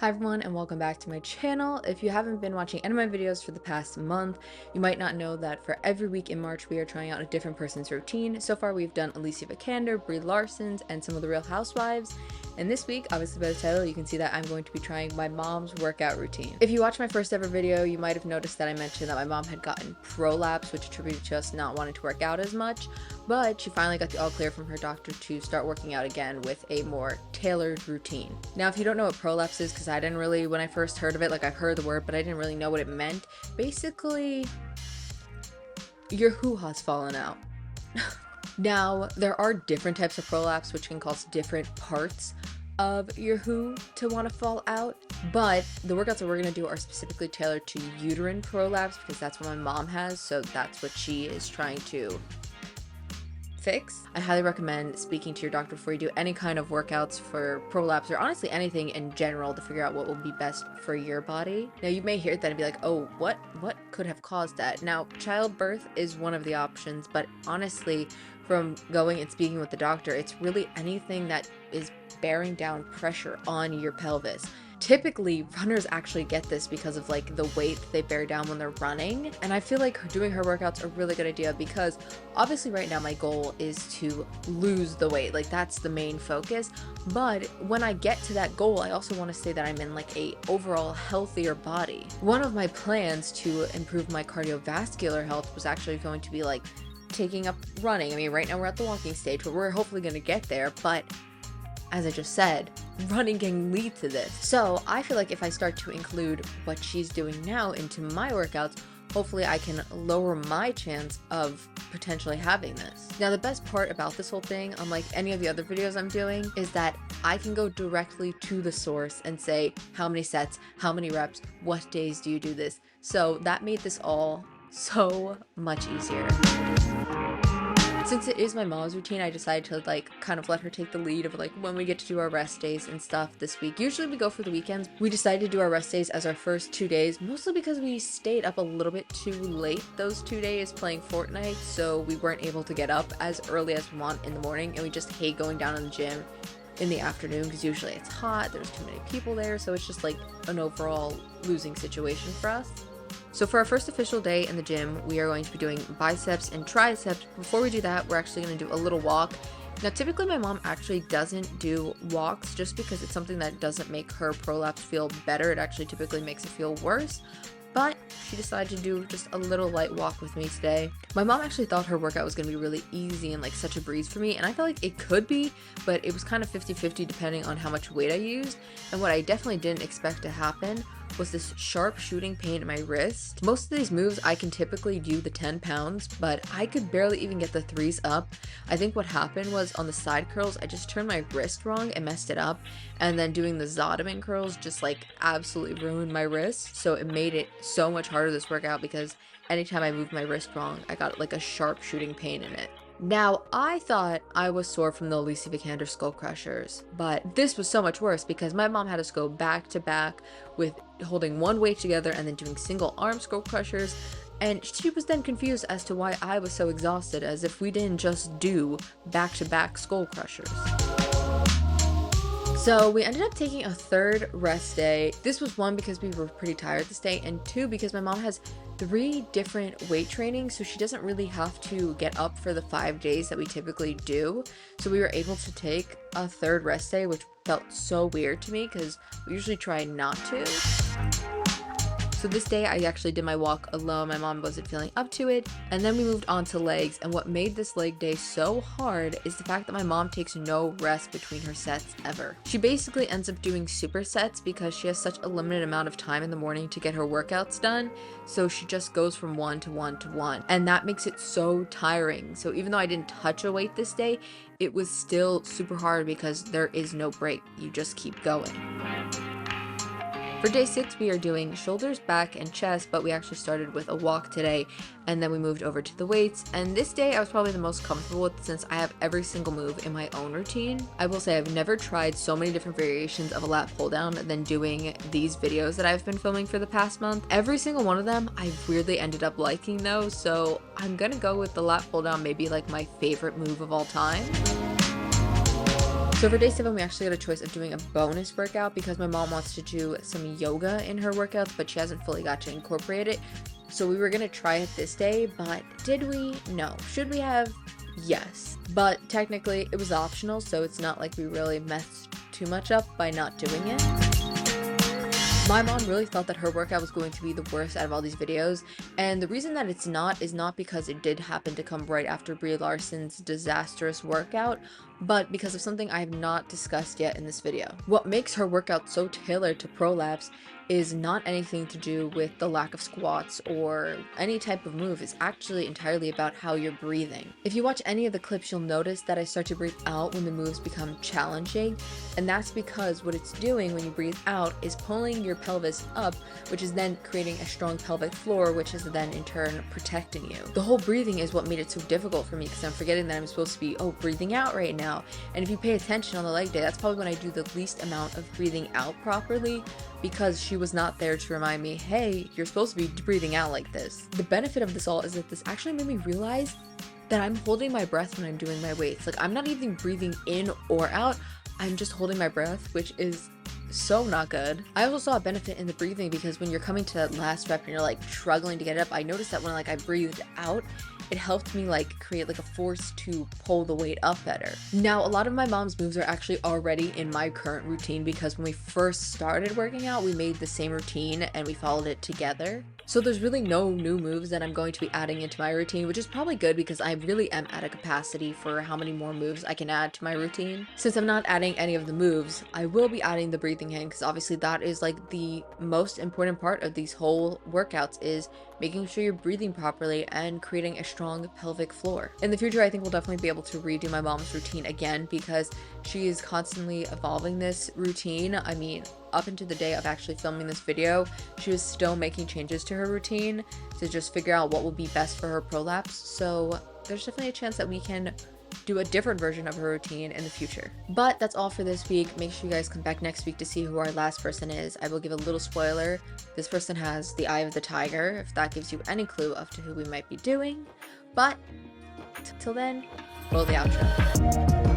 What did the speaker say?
Hi everyone and welcome back to my channel. If you haven't been watching any of my videos for the past month, you might not know that for every week in March we are trying out a different person's routine. So far we've done Alicia Vikander, Brie Larson's, and some of the Real Housewives. And this week, obviously by the title, you can see that I'm going to be trying my mom's workout routine. If you watched my first ever video, you might have noticed that I mentioned that my mom had gotten prolapse, which attributed to us not wanting to work out as much, but she finally got the all clear from her doctor to start working out again with a more tailored routine. Now, if you don't know what prolapse is, because I didn't really, when I first heard of it, like I've heard the word, but I didn't really know what it meant. Basically, your hoo-ha's fallen out. Now, there are different types of prolapse which can cause different parts of your hoo to want to fall out, but the workouts that we're going to do are specifically tailored to uterine prolapse because that's what my mom has, so that's what she is trying to fix. I highly recommend speaking to your doctor before you do any kind of workouts for prolapse or honestly anything in general to figure out what will be best for your body. Now you may hear that and be like, oh, what could have caused that? Now childbirth is one of the options, but honestly from going and speaking with the doctor, it's really anything that is bearing down pressure on your pelvis. Typically, runners actually get this because of like the weight they bear down when they're running. And I feel like doing her workouts a really good idea because obviously right now my goal is to lose the weight. Like that's the main focus. But when I get to that goal, I also want to say that I'm in like a overall healthier body. One of my plans to improve my cardiovascular health was actually going to be like taking up running. I mean, right now we're at the walking stage, but we're hopefully going to get there. But as I just said, running can lead to this. So I feel like if I start to include what she's doing now into my workouts, hopefully I can lower my chance of potentially having this. Now the best part about this whole thing, unlike any of the other videos I'm doing, is that I can go directly to the source and say how many sets, how many reps, what days do you do this. So that made this all so much easier. Since it is my mom's routine, I decided to like kind of let her take the lead of like when we get to do our rest days and stuff this week. Usually we go for the weekends. We decided to do our rest days as our first 2 days, mostly because we stayed up a little bit too late those 2 days playing Fortnite, so we weren't able to get up as early as we want in the morning, and we just hate going down to the gym in the afternoon because usually it's hot, there's too many people there, so it's just like an overall losing situation for us. So for our first official day in the gym, we are going to be doing biceps and triceps. Before we do that, we're actually going to do a little walk. Now, typically my mom actually doesn't do walks just because it's something that doesn't make her prolapse feel better. It actually typically makes it feel worse. But she decided to do just a little light walk with me today. My mom actually thought her workout was going to be really easy and like such a breeze for me, and I felt like it could be, but it was kind of 50-50 depending on how much weight I used. And what I definitely didn't expect to happen was this sharp shooting pain in my wrist. Most of these moves I can typically do the 10 pounds, but I could barely even get the 3s up. I think what happened was on the side curls, I just turned my wrist wrong and messed it up, and then doing the Zotoman curls just like absolutely ruined my wrist. So it made it so much harder this workout because anytime I moved my wrist wrong, I got like a sharp shooting pain in it. Now, I thought I was sore from the Alicia Vikander skull crushers, but this was so much worse because my mom had us go back to back with holding one weight together and then doing single arm skull crushers, and she was then confused as to why I was so exhausted, as if we didn't just do back-to-back skull crushers. So we ended up taking a third rest day. This was one because we were pretty tired this day, and two because my mom has 3 different weight trainings, so she doesn't really have to get up for the 5 days that we typically do. So we were able to take a third rest day, which felt so weird to me because we usually try not to. So this day I actually did my walk alone. My mom wasn't feeling up to it. And then we moved on to legs. And what made this leg day so hard is the fact that my mom takes no rest between her sets ever. She basically ends up doing supersets because she has such a limited amount of time in the morning to get her workouts done. So she just goes from one to one to one. And that makes it so tiring. So even though I didn't touch a weight this day, it was still super hard because there is no break. You just keep going. For day 6, we are doing shoulders, back, and chest, but we actually started with a walk today, and then we moved over to the weights. And this day I was probably the most comfortable with since I have every single move in my own routine. I will say I've never tried so many different variations of a lat pull down than doing these videos that I've been filming for the past month. Every single one of them I weirdly ended up liking though, so I'm gonna go with the lat pull down, maybe like my favorite move of all time. So for day 7, we actually got a choice of doing a bonus workout because my mom wants to do some yoga in her workouts, but she hasn't fully got to incorporate it. So we were gonna try it this day, but did we? No. Should we have? Yes. But technically it was optional, so it's not like we really messed too much up by not doing it. My mom really thought that her workout was going to be the worst out of all these videos, and the reason that it's not is not because it did happen to come right after Brie Larson's disastrous workout, but because of something I have not discussed yet in this video. What makes her workout so tailored to prolapse is not anything to do with the lack of squats or any type of move. It's actually entirely about how you're breathing. If you watch any of the clips, you'll notice that I start to breathe out when the moves become challenging, and that's because what it's doing when you breathe out is pulling your pelvis up, which is then creating a strong pelvic floor, which is then in turn protecting you. The whole breathing is what made it so difficult for me because I'm forgetting that I'm supposed to be breathing out right now. And if you pay attention on the leg day, that's probably when I do the least amount of breathing out properly, because she was not there to remind me, hey, you're supposed to be breathing out like this. The benefit of this all is that this actually made me realize that I'm holding my breath when I'm doing my weights. Like, I'm not even breathing in or out, I'm just holding my breath, which is so not good. I also saw a benefit in the breathing because when you're coming to that last rep and you're like struggling to get it up, I noticed that when I breathed out, it helped me create a force to pull the weight up better. Now, a lot of my mom's moves are actually already in my current routine because when we first started working out, we made the same routine and we followed it together. So there's really no new moves that I'm going to be adding into my routine, which is probably good because I really am at a capacity for how many more moves I can add to my routine. Since I'm not adding any of the moves, I will be adding the breathing in because obviously that is the most important part of these whole workouts, is making sure you're breathing properly and creating a strong pelvic floor. In the future, I think we'll definitely be able to redo my mom's routine again because she is constantly evolving this routine. I mean, up until the day of actually filming this video, she was still making changes to her routine to just figure out what will be best for her prolapse. So there's definitely a chance that we can do a different version of her routine in the future. But that's all for this week. Make sure you guys come back next week to see who our last person is. I will give a little spoiler. This person has the eye of the tiger, if that gives you any clue as to who we might be doing. But till then, roll the outro.